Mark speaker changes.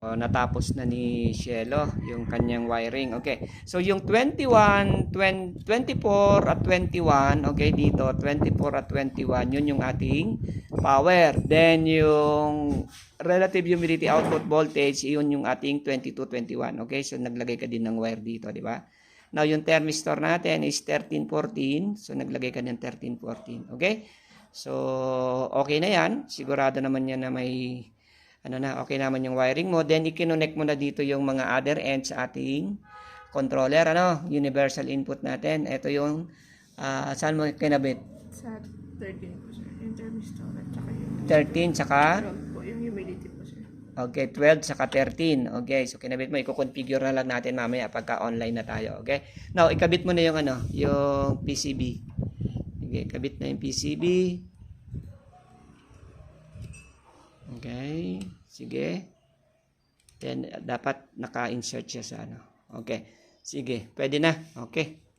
Speaker 1: Natapos na ni Cielo yung kanyang wiring. Okay. So yung 21, 20, 24 at 21, okay, dito 24 at 21, yun yung ating power. Then yung relative humidity output voltage, yun yung ating 22, 21. Okay? So naglagay ka din ng wire dito, di ba? Now yung thermistor natin is 13, 14. So naglagay ka ng 13, 14. Okay? So okay na yan. Sigurado naman yan na may okay naman yung wiring mo. Then, i-connect mo na dito yung mga other ends sa ating controller, universal input natin. Ito yung, saan mo kinabit?
Speaker 2: Sa 13 po, sir. Yung thermistor at saka yung
Speaker 1: 13, saka?
Speaker 2: 12 po, yung humidity po, sir.
Speaker 1: Okay, 12 saka 13. Okay, so kinabit mo, i-configure na lang natin mamaya pagka online na tayo. Okay? Now, ikabit mo na yung yung PCB. Okay, kabit na yung PCB. Okay, sige. Then, dapat naka-insert siya sa Okay, sige, pwede na. Okay.